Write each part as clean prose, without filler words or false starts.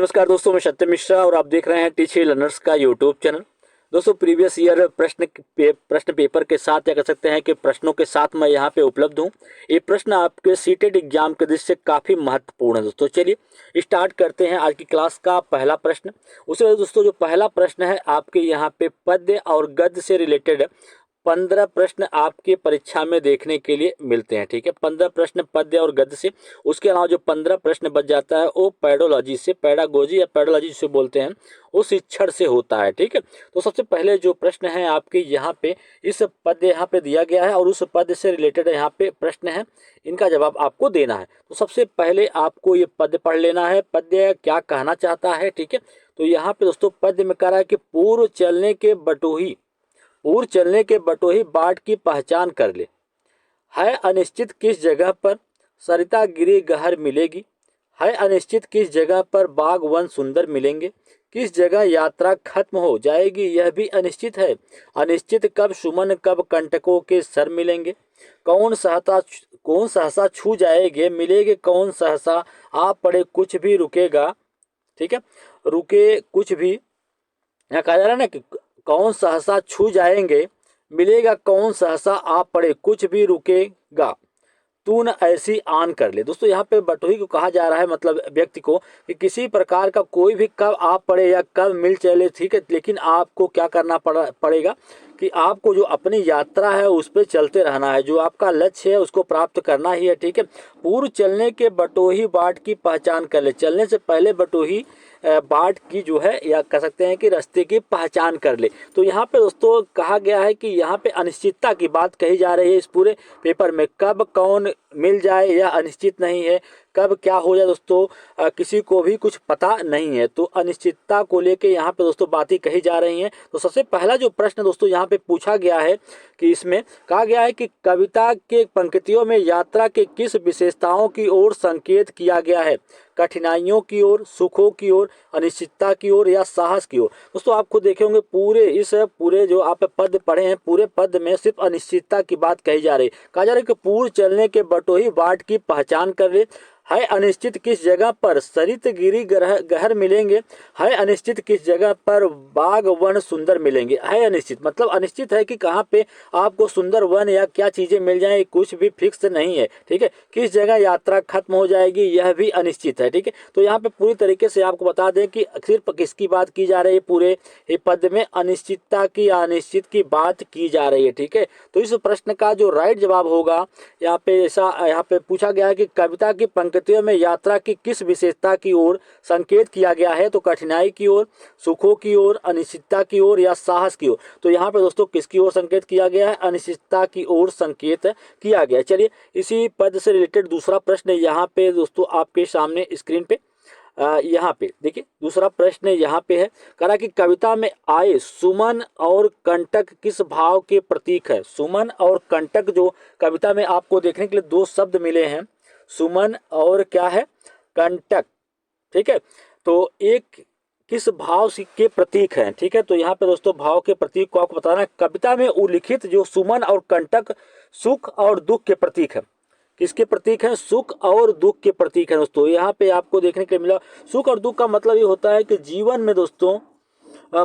नमस्कार दोस्तों, मैं सत्यम मिश्रा और आप देख रहे हैं टीच लर्नर्स का यूट्यूब चैनल। दोस्तों, प्रीवियस ईयर प्रश्न पेपर के साथ या कह सकते हैं कि प्रश्नों के साथ मैं यहाँ पे उपलब्ध हूँ। ये प्रश्न आपके सीटेट एग्जाम के दृष्टि से काफ़ी महत्वपूर्ण है। दोस्तों चलिए स्टार्ट करते हैं आज की क्लास का पहला प्रश्न। उससे पहले दोस्तों जो पहला प्रश्न है आपके यहाँ पे पद्य और गद्य से रिलेटेड 15 प्रश्न आपके परीक्षा में देखने के लिए मिलते हैं। ठीक है, 15 प्रश्न पद्य और गद्य से। उसके अलावा जो 15 प्रश्न बच जाता है वो पैडोलॉजी से, पैडागोजी या पैडोलॉजी जिसे बोलते हैं, वो शिक्षण से होता है। ठीक है, तो सबसे पहले जो प्रश्न है आपके यहाँ पे इस पद्य यहाँ पे दिया गया है और उस पद्य से रिलेटेड यहाँ पे प्रश्न है, इनका जवाब आपको देना है। तो सबसे पहले आपको ये पद्य पढ़ लेना है, पद्य क्या कहना चाहता है। ठीक है, तो यहाँ पे दोस्तों पद्य में कह रहा है कि पूर्व चलने के बटोही बाट की पहचान कर ले। है अनिश्चित किस जगह पर सरिता गिरी गहर मिलेगी। है अनिश्चित किस जगह पर बाग वन सुंदर मिलेंगे। किस जगह यात्रा खत्म हो जाएगी यह भी अनिश्चित है। अनिश्चित कब सुमन कब कंटकों के सर मिलेंगे। कौन सहसा छू जाएंगे मिलेंगे कौन सहसा आ पड़े कुछ भी रुकेगा। ठीक है, रुके कुछ भी, यहाँ कहा जा रहा है ना कि कौन सहसा छू जाएंगे मिलेगा कौन सहसा आ पड़े कुछ भी रुकेगा तू न ऐसी आन कर ले। दोस्तों यहाँ पे बटोही को कहा जा रहा है, मतलब व्यक्ति को, कि किसी प्रकार का कोई भी कब आ पड़े या कब मिल चले। ठीक है, लेकिन आपको क्या करना पड़ेगा कि आपको जो अपनी यात्रा है उस पर चलते रहना है, जो आपका लक्ष्य है उसको प्राप्त करना ही है। ठीक है, पूर्व चलने के बटोही बाट की पहचान कर ले। चलने से पहले बटोही बाट की जो है या कह सकते हैं कि रास्ते की पहचान कर ले। तो यहाँ पे दोस्तों कहा गया है कि यहाँ पे अनिश्चितता की बात कही जा रही है इस पूरे पेपर में। कब कौन मिल जाए यह अनिश्चित नहीं है, कब क्या हो जाए दोस्तों किसी को भी कुछ पता नहीं है। तो अनिश्चितता को लेके यहाँ पे दोस्तों बातें कही जा रही हैं। तो सबसे पहला जो प्रश्न दोस्तों यहाँ पे पूछा गया है कि इसमें कहा गया है कि कविता के पंक्तियों में यात्रा के किस विशेषताओं की ओर संकेत किया गया है। कठिनाइयों की ओर, सुखों की ओर, अनिश्चितता की ओर या साहस की ओर। दोस्तों आपको देखे होंगे पूरे जो आप पद पढ़े हैं, पूरे पद में सिर्फ अनिश्चितता की बात कही जा रही है। कहा जा रहा है कि पूर्व चलने के बटोही बाट की पहचान कर ले। है अनिश्चित किस जगह पर सरित गिरी गहर मिलेंगे। है अनिश्चित किस जगह पर बाग वन सुंदर मिलेंगे। है अनिश्चित मतलब अनिश्चित है कि कहाँ पे आपको सुंदर वन या क्या चीजें मिल जाए, कुछ भी फिक्स नहीं है। ठीक है, किस जगह यात्रा खत्म हो जाएगी यह भी अनिश्चित है। ठीक है, तो यहाँ पे पूरी तरीके से आपको बता दें कि सिर्फ किसकी बात की जा रही है, पूरे पद में अनिश्चितता की, अनिश्चित की बात की जा रही है। ठीक है, तो इस प्रश्न का जो राइट जवाब होगा, यहाँ पे पूछा गया है कि कविता की पंक्तियों में यात्रा की किस विशेषता की ओर संकेत किया गया है। तो कठिनाई की ओर, सुखों की ओर, अनिश्चितता की ओर या साहस की ओर। तो यहाँ पे दोस्तों किसकी ओर संकेत किया गया है, अनिश्चितता की ओर संकेत किया गया। चलिए इसी पद से रिलेटेड दूसरा प्रश्न यहाँ पे दोस्तों आपके सामने स्क्रीन पे यहाँ पे देखिए दूसरा प्रश्न यहाँ पे है। कहा कि कविता में आए सुमन और कंटक किस भाव के प्रतीक है। सुमन और कंटक जो कविता में आपको देखने के लिए दो शब्द मिले हैं, सुमन और क्या है, कंटक। ठीक है, तो एक किस भाव के प्रतीक हैं। ठीक है, तो यहाँ पे दोस्तों भाव के प्रतीक को आपको बताना है। कविता में उल्लिखित जो सुमन और कंटक सुख और दुख के प्रतीक है। किसके प्रतीक हैं, सुख और दुख के प्रतीक हैं दोस्तों। यहाँ पे आपको देखने के लिए मिला, सुख और दुख का मतलब ये होता है कि जीवन में दोस्तों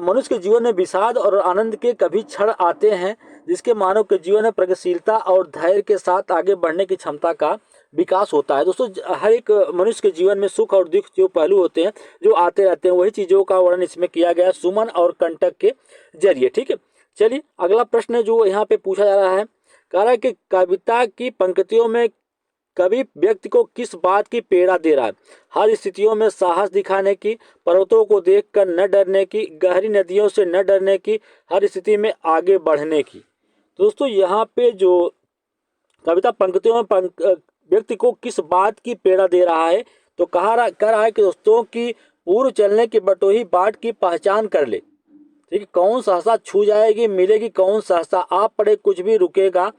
मनुष्य के जीवन में विषाद और आनंद के कभी क्षण आते हैं जिसके मानव के जीवन में प्रगतिशीलता और धैर्य के साथ आगे बढ़ने की क्षमता का विकास होता है। दोस्तों हर एक मनुष्य के जीवन में सुख और दुख जो पहलू होते हैं जो आते रहते हैं, वही चीजों का वर्णन इसमें किया गया है सुमन और कंटक के जरिए। ठीक है, चलिए अगला प्रश्न जो यहाँ पे पूछा जा रहा है, कह रहा है कि कविता की पंक्तियों में कवि व्यक्ति को किस बात की प्रेरणा दे रहा है। हर स्थितियों में साहस दिखाने की, पर्वतों को देखकर न डरने की, गहरी नदियों से न डरने की, हर स्थिति में आगे बढ़ने की। तो दोस्तों यहाँ पे जो कविता पंक्तियों में व्यक्ति को किस बात की प्रेरणा दे रहा है, तो कह रहा है कि दोस्तों की पूर्व चलने की बटोही बाट की पहचान कर ले। ठीक है, कौन सहसा छू जाएगी मिलेगी कौन सहसा आ पड़े कुछ भी रुकेगा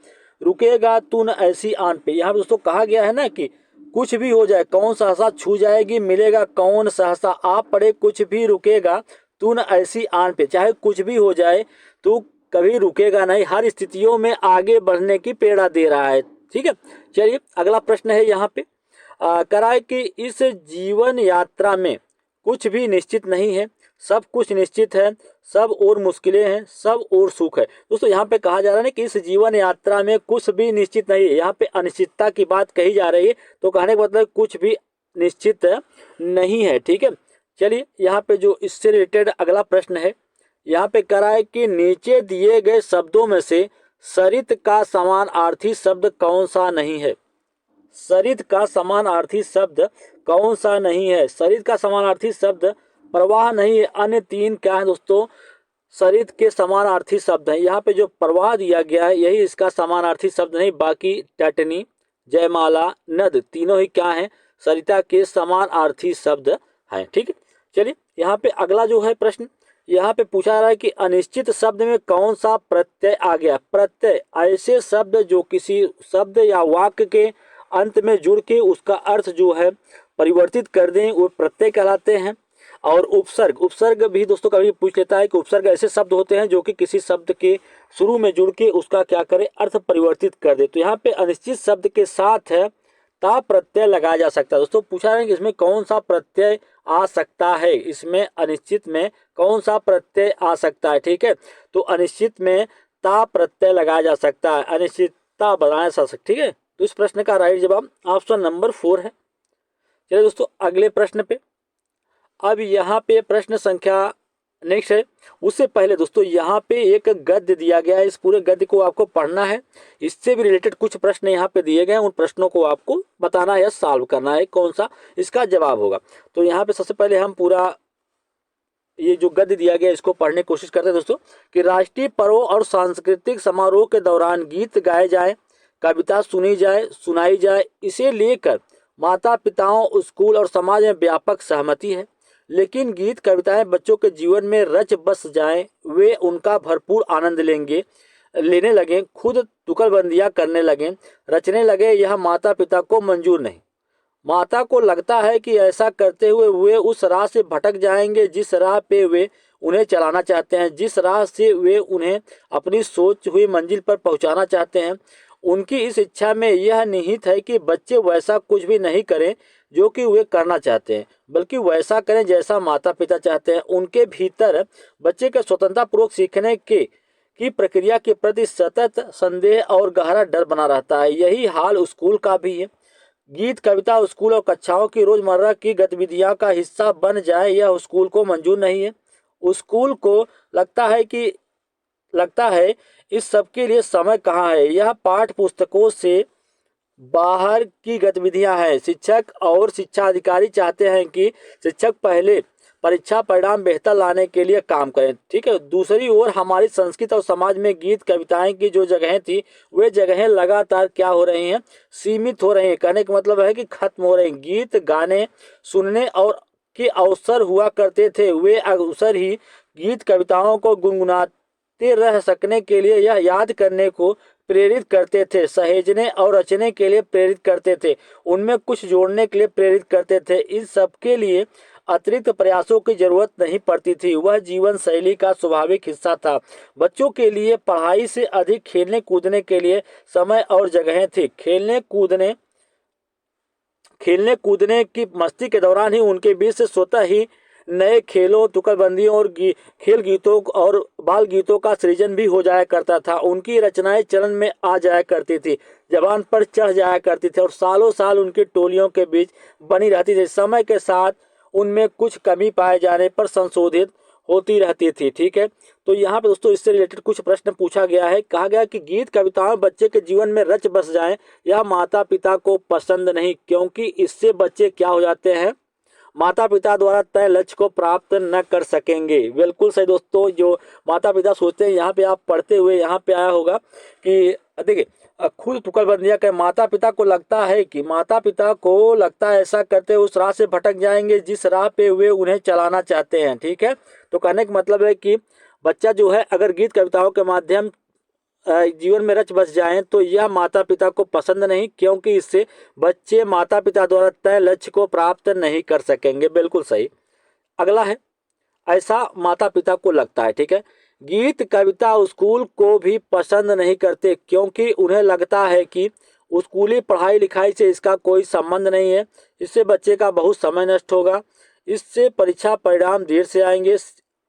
तू न ऐसी आन पे। यहाँ दोस्तों कहा गया है ना कि कुछ भी हो जाए कौन सहसा छू जाएगी मिलेगा कौन सहसा आ पड़े कुछ भी रुकेगा तू न ऐसी आन पे। चाहे कुछ भी हो जाए तू कभी रुकेगा नहीं, हर स्थितियों में आगे बढ़ने की प्रेरणा दे रहा है। ठीक है, चलिए अगला प्रश्न है यहाँ पे कराए कि इस जीवन यात्रा में कुछ भी निश्चित नहीं है, सब कुछ निश्चित है, सब और मुश्किलें हैं, सब और सुख है। दोस्तों यहाँ पे कहा जा रहा है ना कि इस जीवन यात्रा में कुछ भी निश्चित नहीं है, यहाँ पे अनिश्चितता की बात कही जा रही है। तो कहने का मतलब कुछ भी निश्चित नहीं है, ठीक है। चलिए यहाँ पे जो इससे रिलेटेड अगला प्रश्न है, यहाँ पे कह रहा है कि नीचे दिए गए शब्दों में से सरित का समानार्थी शब्द कौन सा नहीं है। सरित का समानार्थी शब्द कौन सा नहीं है। सरित का समानार्थी शब्द प्रवाह नहीं है। अन्य तीन क्या है दोस्तों, सरित के समानार्थी शब्द हैं। यहाँ पे जो प्रवाह दिया गया है यही इसका समानार्थी शब्द नहीं, बाकी टटनी, जयमाला, नद तीनों ही क्या हैं, सरिता के समानार्थी शब्द हैं, ठीक है। चलिए यहाँ पे अगला जो है प्रश्न, यहाँ पे पूछा जा रहा है कि अनिश्चित शब्द में कौन सा प्रत्यय आ गया। प्रत्यय ऐसे शब्द जो किसी शब्द या वाक्य के अंत में जुड़ के उसका अर्थ जो है परिवर्तित कर दें, वो प्रत्यय कहलाते हैं। और उपसर्ग, उपसर्ग भी दोस्तों कभी पूछ लेता है कि उपसर्ग ऐसे शब्द होते हैं जो कि किसी शब्द के शुरू में जुड़ के उसका क्या करे, अर्थ परिवर्तित कर दे। तो यहाँ पे अनिश्चित शब्द के साथ है ता प्रत्यय लगाया जा सकता है। दोस्तों पूछा है कि इसमें कौन सा प्रत्यय आ सकता है, इसमें अनिश्चित में कौन सा प्रत्यय आ सकता है, ठीक है। तो अनिश्चित में ता प्रत्यय लगाया जा सकता है, अनिश्चितता बनाया जा सकता है, ठीक है। तो इस प्रश्न का राइट जवाब ऑप्शन नंबर 4 है। चलिए दोस्तों अगले प्रश्न पे, अब यहाँ पे प्रश्न संख्या नेक्स्ट है। उससे पहले दोस्तों यहाँ पे एक गद्य दिया गया है, इस पूरे गद्य को आपको पढ़ना है। इससे भी रिलेटेड कुछ प्रश्न यहाँ पे दिए गए हैं, उन प्रश्नों को आपको बताना है या सॉल्व करना है, कौन सा इसका जवाब होगा। तो यहाँ पे सबसे पहले हम पूरा ये जो गद्य दिया गया इसको पढ़ने की कोशिश करते हैं दोस्तों, कि राष्ट्रीय पर्वों और सांस्कृतिक समारोह के दौरान गीत गाए जाए, कविता सुनी जाए, सुनाई जाए, इसे लेकर माता पिताओं, स्कूल और समाज में व्यापक सहमति है। लेकिन गीत कविताएं बच्चों के जीवन में रच बस जाएं, वे उनका भरपूर आनंद लेने लगें, खुद तुकलबंदियां करने लगें, रचने लगे, यह माता पिता को मंजूर नहीं। माता को लगता है कि ऐसा करते हुए वे उस राह से भटक जाएंगे जिस राह पे वे उन्हें चलाना चाहते हैं, जिस राह से वे उन्हें अपनी सोच हुई मंजिल पर पहुंचाना चाहते हैं। उनकी इस इच्छा में यह निहित है कि बच्चे वैसा कुछ भी नहीं करें जो कि वे करना चाहते हैं, बल्कि वैसा करें जैसा माता पिता चाहते हैं। उनके भीतर बच्चे के स्वतंत्रतापूर्वक सीखने की प्रक्रिया के प्रति सतत संदेह और गहरा डर बना रहता है। यही हाल स्कूल का भी है। गीत कविता स्कूल और कक्षाओं की रोजमर्रा की गतिविधियां का हिस्सा बन जाए, यह स्कूल को मंजूर नहीं है। स्कूल को लगता है इस सब के लिए समय कहाँ है, यह पाठ्य पुस्तकों से बाहर की गतिविधियां हैं। शिक्षक और शिक्षा अधिकारी चाहते हैं कि शिक्षक पहले परीक्षा परिणाम बेहतर लाने के लिए काम करें, ठीक है। दूसरी ओर हमारी संस्कृति और समाज में गीत कविताएं की जो जगहें थी, वे जगहें लगातार क्या हो रही हैं, सीमित हो रही हैं। कहने का मतलब है कि खत्म हो रही हैं। गीत गाने सुनने और के अवसर हुआ करते थे, वे अवसर ही गीत कविताओं को गुनगुनाते रह सकने के लिए या याद करने को प्रेरित करते थे, सहेजने और रचने के लिए प्रेरित करते थे, उनमें कुछ जोड़ने के लिए प्रेरित करते थे। इन सब के लिए अतिरिक्त प्रयासों की जरूरत नहीं पड़ती थी, वह जीवन शैली का स्वाभाविक हिस्सा था। बच्चों के लिए पढ़ाई से अधिक खेलने कूदने के लिए समय और जगहें थी। खेलने कूदने की मस्ती के दौरान ही उनके बीच से स्वतः ही नए खेलों, तुकलबंदियों और खेल गीतों और बाल गीतों का सृजन भी हो जाया करता था। उनकी रचनाएं चलन में आ जाया करती थी, जबान पर चढ़ जाया करती थी और सालों साल उनकी टोलियों के बीच बनी रहती थी। समय के साथ उनमें कुछ कमी पाए जाने पर संशोधित होती रहती थी, ठीक है। तो यहाँ पे दोस्तों इससे रिलेटेड कुछ प्रश्न पूछा गया है। कहा गया कि गीत कविताएं बच्चे के जीवन में रच बस जाएं, यह माता पिता को पसंद नहीं, क्योंकि इससे बच्चे क्या हो जाते हैं, माता पिता द्वारा तय लक्ष्य को प्राप्त न कर सकेंगे। बिल्कुल सही दोस्तों, जो माता पिता सोचते हैं, यहाँ पे आप पढ़ते हुए यहाँ पे आया होगा कि देखिए खुद तुकलबंदियां के माता पिता को लगता है ऐसा करते उस राह से भटक जाएंगे जिस राह पे वे उन्हें चलाना चाहते हैं, ठीक है। तो कहने का मतलब है कि बच्चा जो है अगर गीत कविताओं के माध्यम जीवन में रच बस जाएं तो यह माता पिता को पसंद नहीं, क्योंकि इससे बच्चे माता पिता द्वारा तय लक्ष्य को प्राप्त नहीं कर सकेंगे। बिल्कुल सही। अगला है, ऐसा माता पिता को लगता है, ठीक है। गीत कविता स्कूल को भी पसंद नहीं करते, क्योंकि उन्हें लगता है कि स्कूली पढ़ाई लिखाई से इसका कोई संबंध नहीं है, इससे बच्चे का बहुत समय नष्ट होगा, इससे परीक्षा परिणाम देर से आएंगे।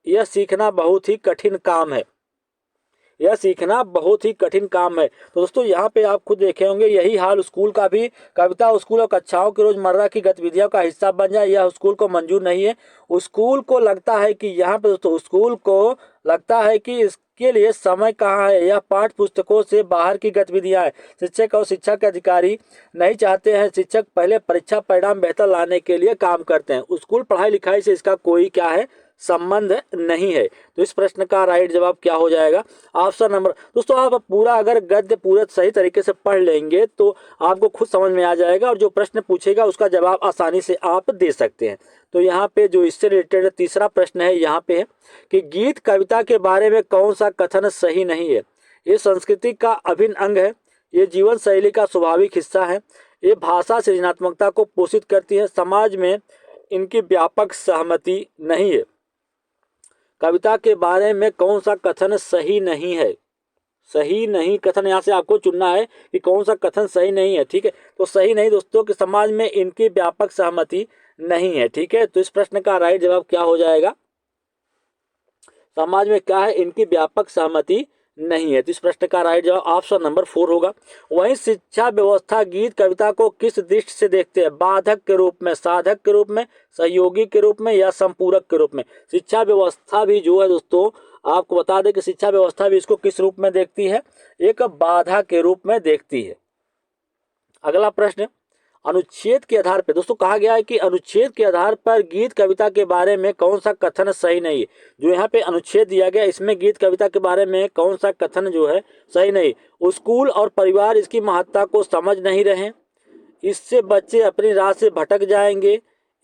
यह सीखना बहुत ही कठिन काम है। यह सीखना बहुत ही कठिन काम है। तो दोस्तों यहाँ पे आप खुद देखे होंगे, यही हाल स्कूल का भी। कविता स्कूल और कक्षाओं की रोजमर्रा की गतिविधियों का हिस्सा बन जाए, यह स्कूल को मंजूर नहीं है। स्कूल को लगता है कि यहाँ पे दोस्तों स्कूल को लगता है कि इसके लिए समय कहाँ है। यह पाठ्य पुस्तकों से बाहर की गतिविधियां है। शिक्षक और शिक्षा के अधिकारी नहीं चाहते हैं। शिक्षक पहले परीक्षा परिणाम बेहतर लाने के लिए काम करते हैं। स्कूल पढ़ाई लिखाई से इसका कोई क्या है, संबंध नहीं है। तो इस प्रश्न का राइट जवाब क्या हो जाएगा, ऑप्शन नंबर। दोस्तों आप पूरा अगर गद्य पूरे सही तरीके से पढ़ लेंगे तो आपको खुद समझ में आ जाएगा और जो प्रश्न पूछेगा उसका जवाब आसानी से आप दे सकते हैं। तो यहाँ पे जो इससे रिलेटेड तीसरा प्रश्न है यहाँ पे है कि गीत कविता के बारे में कौन सा कथन सही नहीं है। ये संस्कृति का अभिन्न अंग है। ये जीवन शैली का स्वाभाविक हिस्सा है। ये भाषा सृजनात्मकता को पोषित करती है। समाज में इनकी व्यापक सहमति नहीं है। कविता के बारे में कौन सा कथन सही नहीं है। सही नहीं कथन यहाँ से आपको चुनना है कि कौन सा कथन सही नहीं है। ठीक है, तो सही नहीं दोस्तों कि समाज में इनकी व्यापक सहमति नहीं है। ठीक है, तो इस प्रश्न का राइट जवाब क्या हो जाएगा, समाज में क्या है, इनकी व्यापक सहमति नहीं है। तो इस प्रश्न का राइट जवाब ऑप्शन नंबर 4 होगा। वहीं शिक्षा व्यवस्था गीत कविता को किस दृष्टि से देखते हैं, बाधक के रूप में, साधक के रूप में, सहयोगी के रूप में या संपूरक के रूप में। शिक्षा व्यवस्था भी जो है दोस्तों आपको बता दें कि शिक्षा व्यवस्था भी इसको किस रूप में देखती है, एक बाधा के रूप में देखती है। अगला प्रश्न, अनुच्छेद के आधार पर दोस्तों कहा गया है कि अनुच्छेद के आधार पर गीत कविता के बारे में कौन सा कथन सही नहीं है। जो यहाँ पे अनुच्छेद दिया गया इसमें गीत कविता के बारे में कौन सा कथन जो है सही नहीं। स्कूल और परिवार इसकी महत्ता को समझ नहीं रहे। इससे बच्चे अपनी राह से भटक जाएंगे।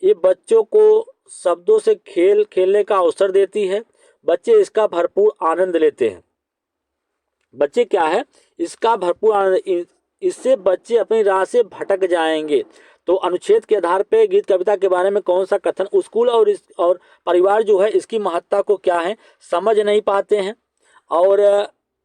ये बच्चों को शब्दों से खेल खेलने का अवसर देती है। बच्चे इसका भरपूर आनंद लेते हैं। बच्चे क्या है, इसका भरपूर आनंद, इससे बच्चे अपनी राह से भटक जाएंगे। तो अनुच्छेद के आधार पर गीत कविता के बारे में कौन सा कथन, स्कूल और परिवार जो है इसकी महत्ता को क्या है समझ नहीं पाते हैं। और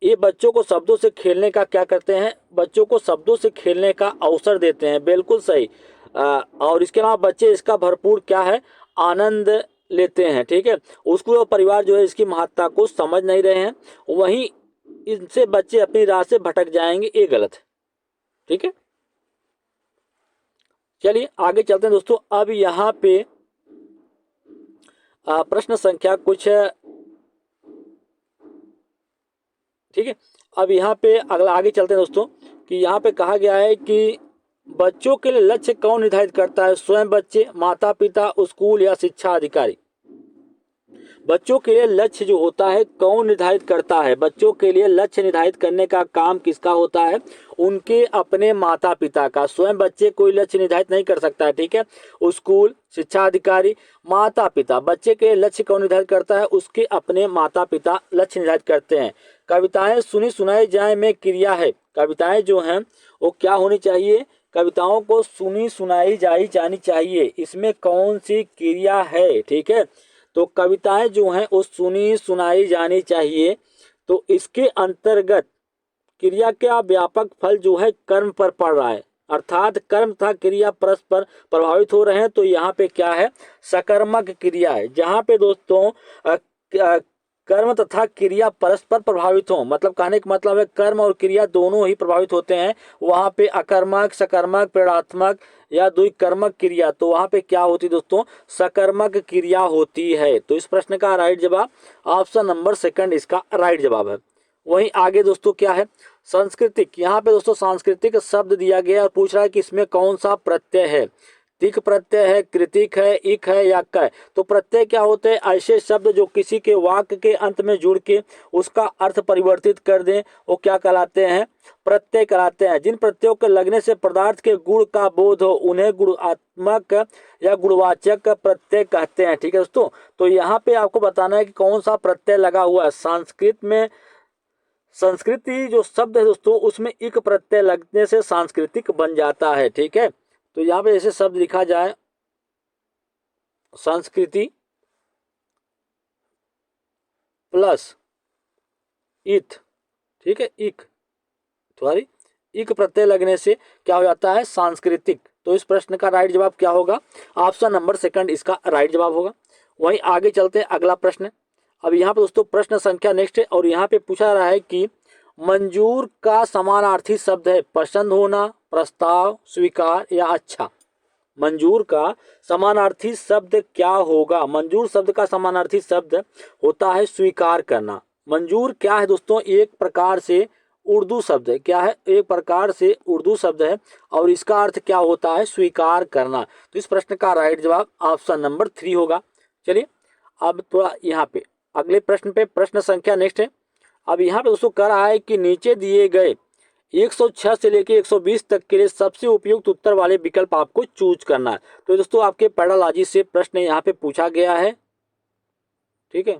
ये बच्चों को शब्दों से खेलने का क्या करते हैं, बच्चों को शब्दों से खेलने का अवसर देते हैं, बिल्कुल सही। और इसके अलावा बच्चे इसका भरपूर क्या है आनंद लेते हैं। ठीक है, स्कूल और परिवार जो है इसकी महत्ता को समझ नहीं रहे हैं। वहीं इनसे बच्चे अपनी राह से भटक जाएंगे, ये गलत है। ठीक है, चलिए आगे चलते हैं दोस्तों। अब यहाँ पे प्रश्न संख्या कुछ, ठीक है, अब यहाँ पे अगला आगे चलते हैं दोस्तों कि यहाँ पे कहा गया है कि बच्चों के लिए लक्ष्य कौन निर्धारित करता है, स्वयं बच्चे, माता पिता, स्कूल या शिक्षा अधिकारी। बच्चों के लिए लक्ष्य जो होता है कौन निर्धारित करता है, बच्चों के लिए लक्ष्य निर्धारित करने का काम किसका होता है, उनके अपने माता पिता का। स्वयं बच्चे कोई लक्ष्य निर्धारित नहीं कर सकता है। ठीक है, स्कूल, शिक्षा अधिकारी, माता पिता। बच्चे के लक्ष्य कौन निर्धारित करता है, उसके अपने माता पिता लक्ष्य निर्धारित करते हैं। कविताएं सुनी सुनाई जाए में क्रिया है। कविताएं जो हैं वो क्या होनी चाहिए, कविताओं को सुनी सुनाई जानी चाहिए। इसमें कौन सी क्रिया है, ठीक है, तो कविताएं जो हैं वो सुनी सुनाई जानी चाहिए। तो इसके अंतर्गत क्रिया का व्यापक फल जो है कर्म पर पड़ रहा है, अर्थात कर्म तथा क्रिया परस्पर प्रभावित हो रहे हैं। तो यहाँ पे क्या है, सकर्मक क्रिया है। जहाँ पे दोस्तों कर्म तथा क्रिया परस्पर प्रभावित हो, मतलब कहने का मतलब है कर्म और क्रिया दोनों ही प्रभावित होते हैं, वहाँ पे अकर्मक, सकर्मक, प्रेरणात्मक या द्विकर्मक क्रिया, तो वहाँ पे क्या होती दोस्तों, सकर्मक क्रिया होती है। तो इस प्रश्न का राइट जवाब ऑप्शन नंबर 2 इसका राइट जवाब है। वहीं आगे दोस्तों क्या है, सांस्कृतिक। यहाँ पे दोस्तों सांस्कृतिक शब्द दिया गया और पूछ रहा है कि इसमें कौन सा प्रत्यय है, तिक प्रत्यय है, कृतिक है, इक है या क है। तो प्रत्यय क्या होते हैं, ऐसे शब्द जो किसी के वाक्य के अंत में जुड़ के उसका अर्थ परिवर्तित कर दें, वो क्या कहलाते हैं, प्रत्यय कहलाते हैं। जिन प्रत्ययों के लगने से पदार्थ के गुण का बोध हो उन्हें गुणात्मक या गुणवाचक प्रत्यय कहते हैं। ठीक है दोस्तों, तो यहाँ पे आपको बताना है कि कौन सा प्रत्यय लगा हुआ है। संस्कृत में संस्कृति जो शब्द है दोस्तों उसमें इक प्रत्यय लगने से सांस्कृतिक बन जाता है। ठीक है, तो यहाँ पे ऐसे शब्द लिखा जाए, संस्कृति प्लस इथ, ठीक है, इक, सॉरी, इक प्रत्यय लगने से क्या हो जाता है, सांस्कृतिक। तो इस प्रश्न का राइट जवाब क्या होगा, ऑप्शन नंबर सेकंड इसका राइट जवाब होगा। वहीं आगे चलते हैं अगला प्रश्न। अब यहाँ पे दोस्तों प्रश्न संख्या नेक्स्ट है और यहाँ पे पूछा रहा है कि मंजूर का समानार्थी शब्द है पसंद होना, प्रस्ताव, स्वीकार या अच्छा। मंजूर का समानार्थी शब्द क्या होगा, मंजूर शब्द का समानार्थी शब्द होता है स्वीकार करना। मंजूर क्या है दोस्तों, एक प्रकार से उर्दू शब्द है। क्या है, एक प्रकार से उर्दू शब्द है और इसका अर्थ क्या होता है, स्वीकार करना। तो इस प्रश्न का राइट जवाब ऑप्शन नंबर 3 होगा। चलिए अब थोड़ा यहाँ पे अगले प्रश्न पे प्रश्न संख्या नेक्स्ट है। अब यहाँ पे दोस्तों कह रहा है कि नीचे दिए गए 106 से लेकर 120 तक के लिए सबसे उपयुक्त उत्तर वाले विकल्प आपको चूज करना है। तो दोस्तों आपके पैडालॉजी से प्रश्न यहाँ पे पूछा गया है, ठीक है,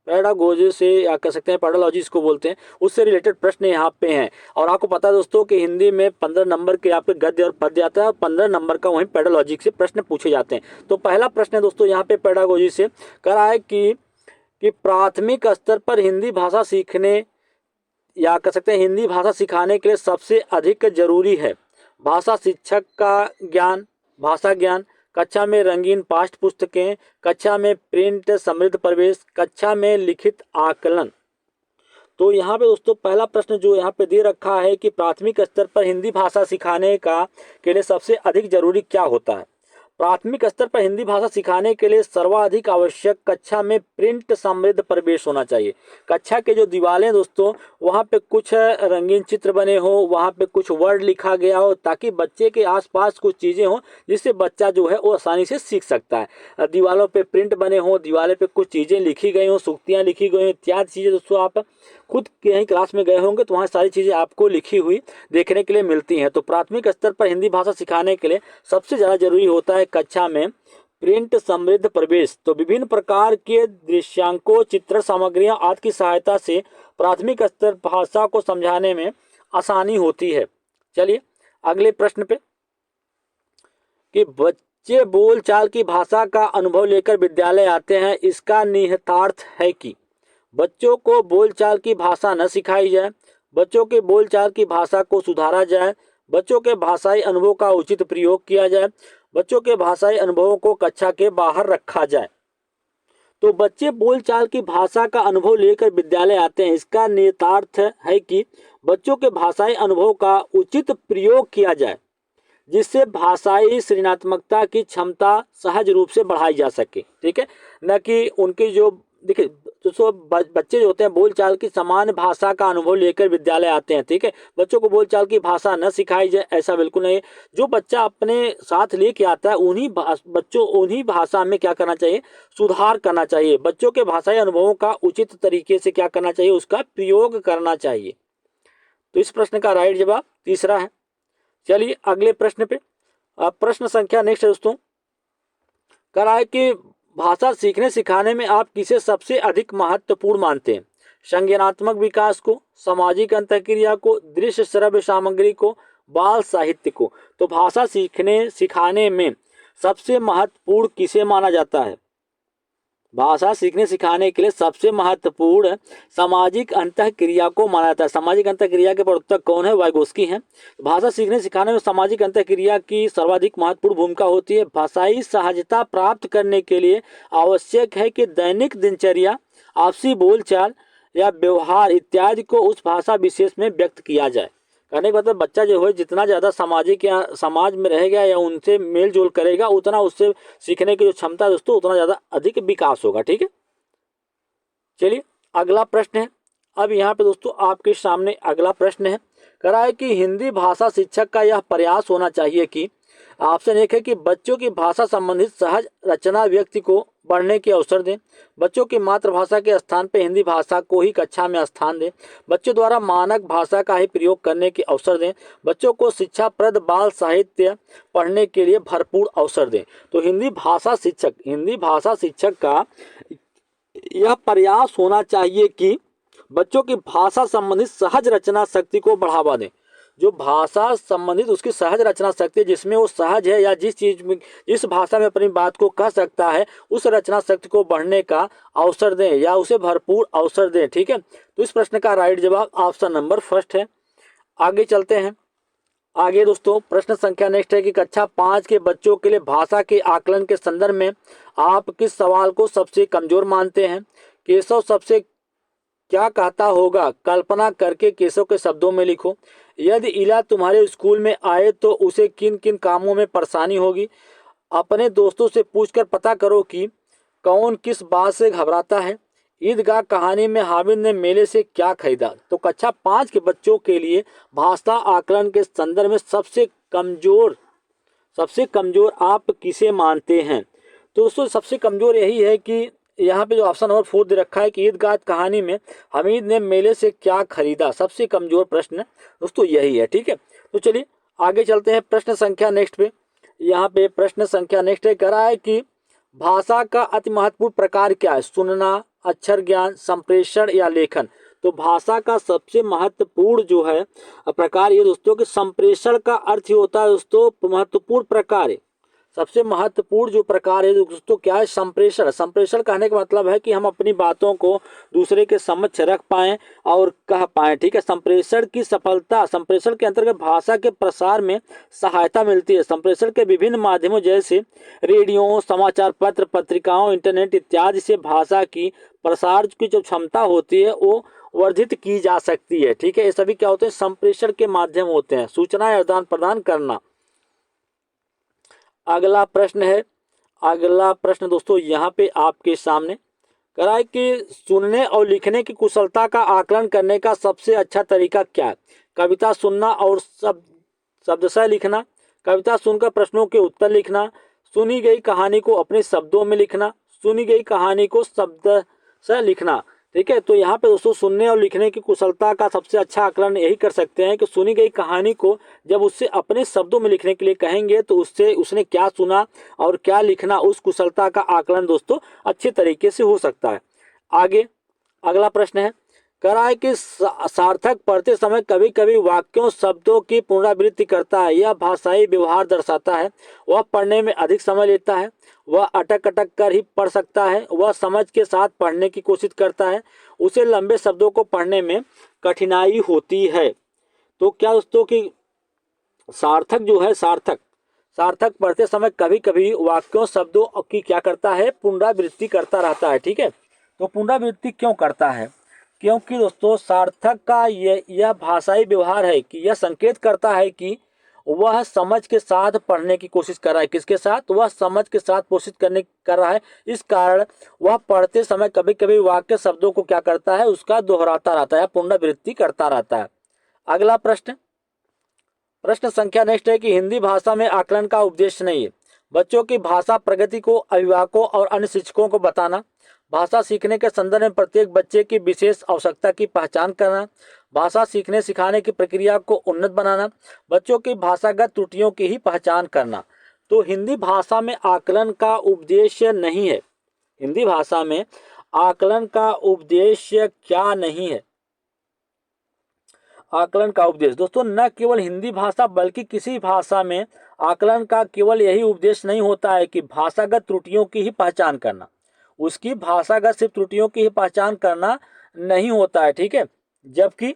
पैडागोजी से या कह सकते हैं पैडालॉजी इसको बोलते हैं, उससे रिलेटेड प्रश्न यहाँ पे हैं। और आपको पता है दोस्तों कि हिंदी में 15 नंबर के आपके गद्य और पद्य आता है और 15 नंबर का वहीं पैडालॉजी से प्रश्न पूछे जाते हैं। तो पहला प्रश्न है दोस्तों यहाँ पे पैडागोजी से कह रहा है कि प्राथमिक स्तर पर हिंदी भाषा सीखने या कह सकते हैं हिंदी भाषा सिखाने के लिए सबसे अधिक जरूरी है भाषा शिक्षक का ज्ञान, भाषा ज्ञान, कक्षा में रंगीन पाठ्य पुस्तकें, कक्षा में प्रिंट समृद्ध प्रवेश, कक्षा में लिखित आकलन। तो यहाँ पे दोस्तों पहला प्रश्न जो यहाँ पे दे रखा है कि प्राथमिक स्तर पर हिंदी भाषा सिखाने का के लिए सबसे अधिक जरूरी क्या होता है। प्राथमिक स्तर पर हिंदी भाषा सिखाने के लिए सर्वाधिक आवश्यक कक्षा में प्रिंट समृद्ध प्रवेश होना चाहिए। कक्षा के जो दीवारें दोस्तों वहाँ पे कुछ रंगीन चित्र बने हो, वहाँ पे कुछ वर्ड लिखा गया हो ताकि बच्चे के आसपास कुछ चीज़ें हो जिससे बच्चा जो है वो आसानी से सीख सकता है। दीवारों पे प्रिंट बने हो, दीवारों पे कुछ चीज़ें लिखी गई हो, सूक्तियाँ लिखी गई हो, इत्यादि चीज़ें दोस्तों आप खुद कहीं क्लास में गए होंगे तो वहाँ सारी चीज़ें आपको लिखी हुई देखने के लिए मिलती हैं। तो प्राथमिक स्तर पर हिंदी भाषा सिखाने के लिए सबसे ज़्यादा जरूरी होता है कक्षा में प्रिंट समृद्ध प्रवेश। तो विभिन्न प्रकार के दृश्यांकों, चित्र सामग्रियाँ आदि की सहायता से प्राथमिक स्तर भाषा को समझाने में आसानी होती है। चलिए अगले प्रश्न पे कि बच्चे बोलचाल की भाषा का अनुभव लेकर विद्यालय आते हैं, इसका निहितार्थ है कि बच्चों को बोलचाल की भाषा न सिखाई जाए, बच्चों के बोलचाल की भाषा को सुधारा जाए, बच्चों के भाषाई अनुभव का उचित प्रयोग किया जाए, बच्चों के भाषाई अनुभवों को कक्षा के बाहर रखा जाए। तो बच्चे बोलचाल की भाषा का अनुभव लेकर विद्यालय आते हैं, इसका निहितार्थ है कि बच्चों के भाषाई अनुभव का उचित प्रयोग किया जाए जिससे भाषाई सृजनात्मकता की क्षमता सहज रूप से बढ़ाई जा सके। ठीक है, न कि उनकी जो देखिए दोस्तों बच्चे जो होते हैं बोलचाल की समान भाषा का अनुभव लेकर विद्यालय आते हैं। ठीक है, बच्चों को बोलचाल की भाषा न सिखाई जाए ऐसा बिल्कुल नहीं है। जो बच्चा अपने साथ लेके आता है उन्हीं भाषा में क्या करना चाहिए, सुधार करना चाहिए। बच्चों के भाषाई अनुभवों का उचित तरीके से क्या करना चाहिए, उसका प्रयोग करना चाहिए। तो इस प्रश्न का राइट जवाब तीसरा है। चलिए अगले प्रश्न पे प्रश्न संख्या नेक्स्ट है दोस्तों, कह रहा है कि भाषा सीखने सिखाने में आप किसे सबसे अधिक महत्वपूर्ण मानते हैं, संज्ञानात्मक विकास को, सामाजिक अंतःक्रिया को, दृश्य श्रव्य सामग्री को, बाल साहित्य को। तो भाषा सीखने सिखाने में सबसे महत्वपूर्ण किसे माना जाता है, भाषा सीखने सिखाने के लिए सबसे महत्वपूर्ण सामाजिक अंतःक्रिया को माना जाता है। सामाजिक अंतःक्रिया के प्रवर्तक कौन है, वाइगोस्की हैं। भाषा सीखने सिखाने में सामाजिक अंतःक्रिया की सर्वाधिक महत्वपूर्ण भूमिका होती है। भाषाई सहजता प्राप्त करने के लिए आवश्यक है कि दैनिक दिनचर्या, आपसी बोलचाल या व्यवहार इत्यादि को उस भाषा विशेष में व्यक्त किया जाए। कहने का मतलब बच्चा जो है जितना ज़्यादा सामाजिक या समाज में रहेगा या उनसे मेल जोल करेगा उतना उससे सीखने की जो क्षमता है दोस्तों उतना ज़्यादा अधिक विकास होगा। ठीक है, चलिए अगला प्रश्न है। अब यहाँ पे दोस्तों आपके सामने अगला प्रश्न है, कह रहा है कि हिंदी भाषा शिक्षक का यह प्रयास होना चाहिए कि ऑप्शन एक है कि बच्चों की भाषा संबंधित सहज रचना व्यक्ति को बढ़ने के अवसर दें, बच्चों की मातृभाषा के स्थान पर हिंदी भाषा को ही कक्षा में स्थान दें, बच्चों द्वारा मानक भाषा का ही प्रयोग करने के अवसर दें, बच्चों को शिक्षाप्रद बाल साहित्य पढ़ने के लिए भरपूर अवसर दें। तो हिंदी भाषा शिक्षक का यह प्रयास होना चाहिए कि बच्चों की भाषा संबंधित सहज रचना शक्ति को बढ़ावा दें। जो भाषा संबंधित उसकी सहज रचना शक्ति जिसमें वो सहज है या जिस भाषा में अपनी बात को कह सकता है उस रचना शक्ति को बढ़ने का अवसर दें या उसे भरपूर अवसर दें। ठीक है, तो इस प्रश्न का राइट जवाब ऑप्शन नंबर फर्स्ट है। आगे चलते हैं आगे दोस्तों प्रश्न संख्या नेक्स्ट है कि कक्षा 5 के बच्चों के लिए भाषा के आकलन के संदर्भ में आप किस सवाल को सबसे कमजोर मानते हैं? केशव सबसे क्या कहता होगा, कल्पना करके केशव के शब्दों में लिखो। यदि इला तुम्हारे स्कूल में आए तो उसे किन किन कामों में परेशानी होगी? अपने दोस्तों से पूछकर पता करो कि कौन किस बात से घबराता है। ईदगाह कहानी में हामिद ने मेले से क्या खरीदा? तो कक्षा 5 के बच्चों के लिए भाषा आकलन के संदर्भ में सबसे कमजोर आप किसे मानते हैं? तो दोस्तों सबसे कमजोर यही है कि यहाँ पे जो ऑप्शन नंबर 4 दे रखा है कि ईदगाह कहानी में हामिद ने मेले से क्या खरीदा, सबसे कमजोर प्रश्न दोस्तों यही है। ठीक है, तो चलिए आगे चलते हैं प्रश्न संख्या नेक्स्ट पे। यहाँ पे प्रश्न संख्या नेक्स्ट है, कह रहा है कि भाषा का अति महत्वपूर्ण प्रकार क्या है? सुनना, अक्षर ज्ञान, संप्रेषण या लेखन? तो भाषा का सबसे महत्वपूर्ण जो है प्रकार ये दोस्तों कि संप्रेषण का अर्थ ही होता है दोस्तों महत्वपूर्ण प्रकार है। सबसे महत्वपूर्ण जो प्रकार है दोस्तों क्या है? संप्रेषण। संप्रेषण कहने का मतलब है कि हम अपनी बातों को दूसरे के समक्ष रख पाएं और कह पाएं। ठीक है, संप्रेषण की सफलता, संप्रेषण के अंतर्गत भाषा के प्रसार में सहायता मिलती है। संप्रेषण के विभिन्न माध्यमों जैसे रेडियो, समाचार पत्र, पत्रिकाओं, इंटरनेट इत्यादि से भाषा की प्रसार की जो क्षमता होती है वो वर्धित की जा सकती है। ठीक है, ये सभी क्या होते हैं? संप्रेषण के माध्यम होते हैं, सूचना आदान प्रदान करना। अगला प्रश्न है, अगला प्रश्न दोस्तों यहाँ पे आपके सामने करा है कि सुनने और लिखने की कुशलता का आकलन करने का सबसे अच्छा तरीका क्या है? कविता सुनना और शब्दशः लिखना, कविता सुनकर प्रश्नों के उत्तर लिखना, सुनी गई कहानी को अपने शब्दों में लिखना, सुनी गई कहानी को शब्दशः लिखना। ठीक है, तो यहाँ पे दोस्तों सुनने और लिखने की कुशलता का सबसे अच्छा आकलन यही कर सकते हैं कि सुनी गई कहानी को जब उससे अपने शब्दों में लिखने के लिए कहेंगे तो उससे उसने क्या सुना और क्या लिखना, उस कुशलता का आकलन दोस्तों अच्छे तरीके से हो सकता है। आगे अगला प्रश्न है, कह रहा है कि सार्थक पढ़ते समय कभी कभी वाक्यों शब्दों की पुनरावृत्ति करता है। यह भाषाई व्यवहार दर्शाता है। वह पढ़ने में अधिक समय लेता है, वह अटक अटक कर ही पढ़ सकता है, वह समझ के साथ पढ़ने की कोशिश करता है, उसे लंबे शब्दों को पढ़ने में कठिनाई होती है। तो क्या दोस्तों कि सार्थक जो है, सार्थक पढ़ते समय कभी कभी वाक्यों शब्दों की क्या करता है? पुनरावृत्ति करता रहता है। ठीक है, तो पुनरावृत्ति क्यों करता है? क्योंकि दोस्तों सार्थक का यह भाषाई व्यवहार है कि यह संकेत करता है कि वह समझ के साथ पढ़ने की कोशिश कर रहा है। किसके साथ? वह समझ के साथ कोशिश कर रहा है। इस कारण वह पढ़ते समय कभी कभी वाक्य शब्दों को क्या करता है? उसका दोहराता रहता है, पुनरावृत्ति करता रहता है। अगला प्रश्न, प्रश्न संख्या नेक्स्ट है कि हिंदी भाषा में आकलन का उद्देश्य नहीं है। बच्चों की भाषा प्रगति को अभिभावकों और अन्य शिक्षकों को बताना, भाषा सीखने के संदर्भ में प्रत्येक बच्चे की विशेष आवश्यकता की पहचान करना, भाषा सीखने सिखाने की प्रक्रिया को उन्नत बनाना, बच्चों की भाषागत त्रुटियों की ही पहचान करना। तो हिंदी भाषा में आकलन का उद्देश्य नहीं है। हिंदी भाषा में आकलन का उद्देश्य क्या नहीं है? आकलन का उद्देश्य दोस्तों न केवल हिंदी भाषा बल्कि किसी भाषा में आकलन का केवल यही उद्देश्य नहीं होता है कि भाषागत त्रुटियों की ही पहचान करना, उसकी भाषागत सिर्फ त्रुटियों की ही पहचान करना नहीं होता है। ठीक है, जबकि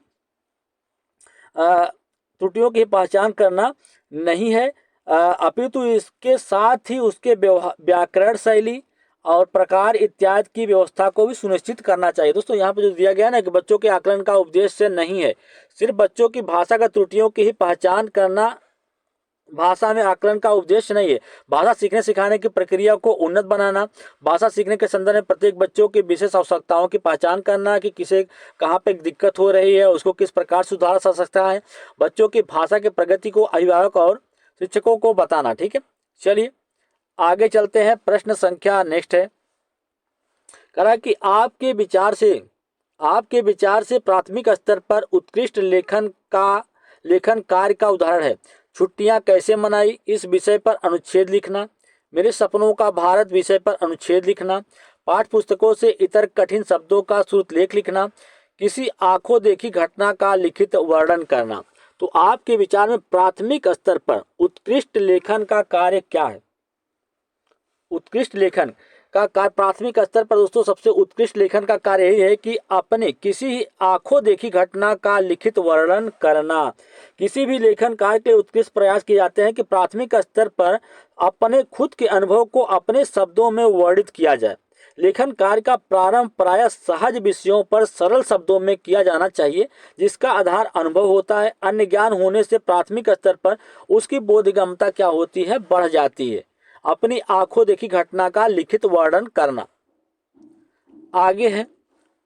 त्रुटियों की पहचान करना नहीं है, अपितु इसके साथ ही उसके व्याकरण शैली और प्रकार इत्यादि की व्यवस्था को भी सुनिश्चित करना चाहिए। दोस्तों यहाँ पे जो दिया गया ना कि बच्चों के आकलन का उद्देश्य नहीं है सिर्फ बच्चों की भाषागत त्रुटियों की ही पहचान करना, भाषा में आकलन का उद्देश्य नहीं है। भाषा सीखने सिखाने की प्रक्रिया को उन्नत बनाना, भाषा सीखने के संदर्भ में प्रत्येक बच्चों की विशेष आवश्यकताओं की पहचान करना कि किसे कहाँ पे दिक्कत हो रही है, उसको किस प्रकार सुधारा जा सकता है, बच्चों की भाषा की प्रगति को अभिभावक और शिक्षकों को बताना। ठीक है, चलिए आगे चलते हैं। प्रश्न संख्या नेक्स्ट है, कहा कि आपके विचार से प्राथमिक स्तर पर उत्कृष्ट लेखन कार्य का उदाहरण है। छुट्टियां कैसे मनाई इस विषय पर अनुच्छेद लिखना, मेरे सपनों का भारत विषय पर अनुच्छेद लिखना, पाठ्य पुस्तकों से इतर कठिन शब्दों का श्रुतलेख लिखना, किसी आंखों देखी घटना का लिखित वर्णन करना। तो आपके विचार में प्राथमिक स्तर पर उत्कृष्ट लेखन का कार्य क्या है? उत्कृष्ट लेखन का कार्य प्राथमिक स्तर पर दोस्तों सबसे उत्कृष्ट लेखन का कार्य यही है कि अपने किसी आंखों देखी घटना का लिखित वर्णन करना। किसी भी लेखन कार्य के उत्कृष्ट प्रयास किए जाते हैं कि प्राथमिक स्तर पर अपने खुद के अनुभव को अपने शब्दों में वर्णित किया जाए। लेखन कार्य का प्रारंभ प्रायः सहज विषयों पर सरल शब्दों में किया जाना चाहिए, जिसका आधार अनुभव होता है। अन्य ज्ञान होने से प्राथमिक स्तर पर उसकी बोधगम्यता क्या होती है, बढ़ जाती है। अपनी आंखों देखी घटना का लिखित वर्णन करना। आगे है,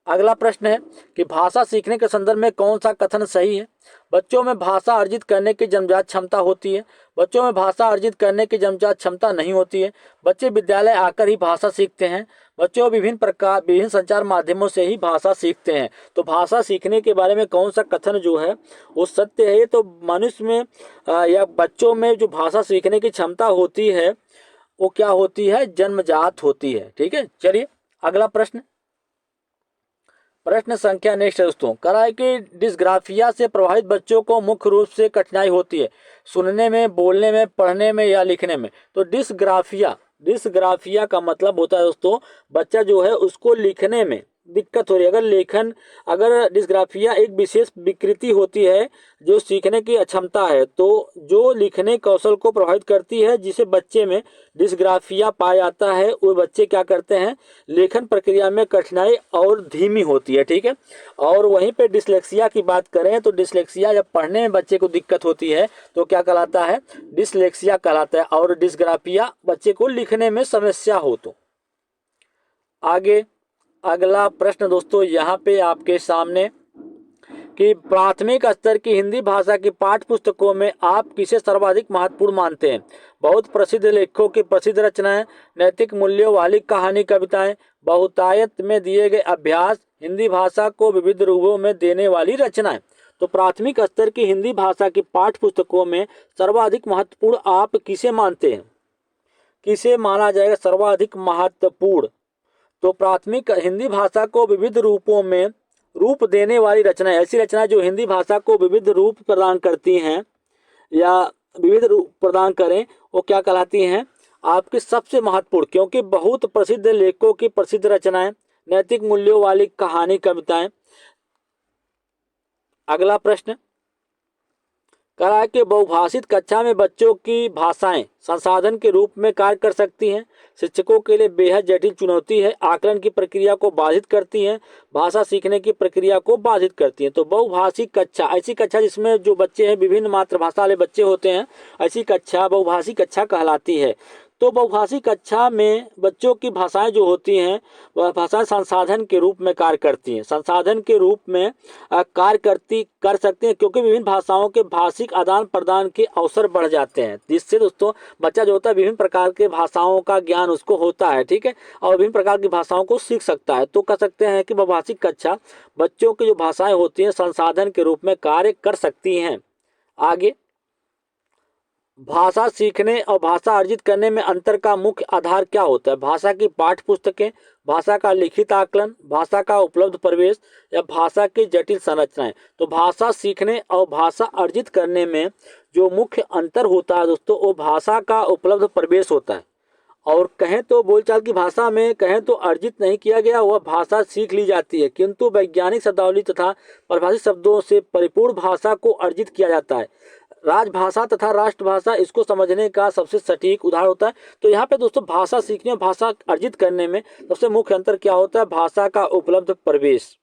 अगला प्रश्न है कि भाषा सीखने के संदर्भ में कौन सा कथन सही है। बच्चों में भाषा अर्जित करने की जन्मजात क्षमता होती है। बच्चों में भाषा अर्जित करने की जन्मजात क्षमता नहीं होती है। बच्चे विद्यालय आकर ही भाषा सीखते हैं। बच्चों विभिन्न संचार माध्यमों से ही भाषा सीखते हैं। तो भाषा सीखने के बारे में कौन सा कथन जो है वो सत्य है। तो मनुष्य में या बच्चों में जो भाषा सीखने की क्षमता होती है वो क्या होती है, जन्मजात होती है। ठीक है, चलिए अगला प्रश्न। प्रश्न संख्या नेक्स्ट है दोस्तों, करा है कि डिस्ग्राफिया से प्रभावित बच्चों को मुख्य रूप से कठिनाई होती है सुनने में, बोलने में, पढ़ने में या लिखने में। तो डिस्ग्राफिया का मतलब होता है दोस्तों बच्चा जो है उसको लिखने में दिक्कत हो रही है। अगर डिस्ग्राफिया एक विशेष विकृति होती है जो सीखने की अक्षमता है, तो जो लिखने कौशल को प्रभावित करती है, जिसे बच्चे में डिस्ग्राफिया पाया जाता है, वो बच्चे क्या करते हैं, लेखन प्रक्रिया में कठिनाई और धीमी होती है। ठीक है, और वहीं पे डिसलेक्सिया की बात करें तो डिसलेक्सिया जब पढ़ने में बच्चे को दिक्कत होती है तो क्या कहलाता है, डिसलेक्सिया कहलाता है। और डिस्ग्राफिया बच्चे को लिखने में समस्या हो। तो आगे अगला प्रश्न दोस्तों यहाँ पे आपके सामने कि प्राथमिक स्तर की हिंदी भाषा की पाठ्य पुस्तकों में आप किसे सर्वाधिक महत्वपूर्ण मानते हैं। बहुत प्रसिद्ध लेखकों की प्रसिद्ध रचनाएं, नैतिक मूल्यों वाली कहानी कविताएं, बहुतायत में दिए गए अभ्यास, हिंदी भाषा को विविध रूपों में देने वाली रचनाएं। तो प्राथमिक स्तर की हिंदी भाषा की पाठ्य पुस्तकों में सर्वाधिक महत्वपूर्ण आप किसे मानते हैं, किसे माना जाएगा सर्वाधिक महत्वपूर्ण। तो प्राथमिक हिंदी भाषा को विविध रूपों में रूप देने वाली रचनाएं, ऐसी रचनाएं जो हिंदी भाषा को विविध रूप प्रदान करती हैं या विविध रूप प्रदान करें, वो क्या कहलाती हैं, आपकी सबसे महत्वपूर्ण। क्योंकि बहुत प्रसिद्ध लेखकों की प्रसिद्ध रचनाएं, नैतिक मूल्यों वाली कहानी कविताएं। अगला प्रश्न करा कि बहुभाषित कक्षा में बच्चों की भाषाएं संसाधन के रूप में कार्य कर सकती हैं, शिक्षकों के लिए बेहद जटिल चुनौती है, आकलन की प्रक्रिया को बाधित करती हैं, भाषा सीखने की प्रक्रिया को बाधित करती हैं। तो बहुभाषिक कक्षा, ऐसी कक्षा जिसमें जो बच्चे हैं विभिन्न मातृभाषा वाले बच्चे होते हैं, ऐसी कक्षा बहुभाषिक कक्षा कहलाती है। तो बहुभाषिक कक्षा में बच्चों की भाषाएं जो होती हैं वह भाषाएं संसाधन के रूप में कार्य करती हैं, संसाधन के रूप में कार्य कर सकते हैं, क्योंकि विभिन्न भाषाओं के भाषिक आदान प्रदान के अवसर बढ़ जाते हैं, जिससे दोस्तों बच्चा जो होता है विभिन्न प्रकार के भाषाओं का ज्ञान उसको होता है। ठीक है, और विभिन्न प्रकार की भाषाओं को सीख सकता है। तो कह सकते हैं कि बहुभाषिक कक्षा बच्चों की जो भाषाएं होती हैं संसाधन के रूप में कार्य कर सकती हैं। आगे भाषा सीखने और भाषा अर्जित करने में अंतर का मुख्य आधार क्या होता है। भाषा की पाठ्य पुस्तकें, भाषा का लिखित आकलन, भाषा का उपलब्ध प्रवेश या भाषा की जटिल संरचनाएं। तो भाषा सीखने और भाषा अर्जित करने में जो मुख्य अंतर होता है दोस्तों वो भाषा का उपलब्ध प्रवेश होता है। और कहें तो बोलचाल की भाषा में कहें तो अर्जित नहीं किया गया वह भाषा सीख ली जाती है, किंतु वैज्ञानिक शब्दावली तथा परिभाषित शब्दों से परिपूर्ण भाषा को अर्जित किया जाता है। राजभाषा तथा राष्ट्रभाषा इसको समझने का सबसे सटीक उदाहरण होता है। तो यहाँ पे दोस्तों भाषा सीखने और भाषा अर्जित करने में सबसे मुख्य अंतर क्या होता है, भाषा का उपलब्ध प्रवेश।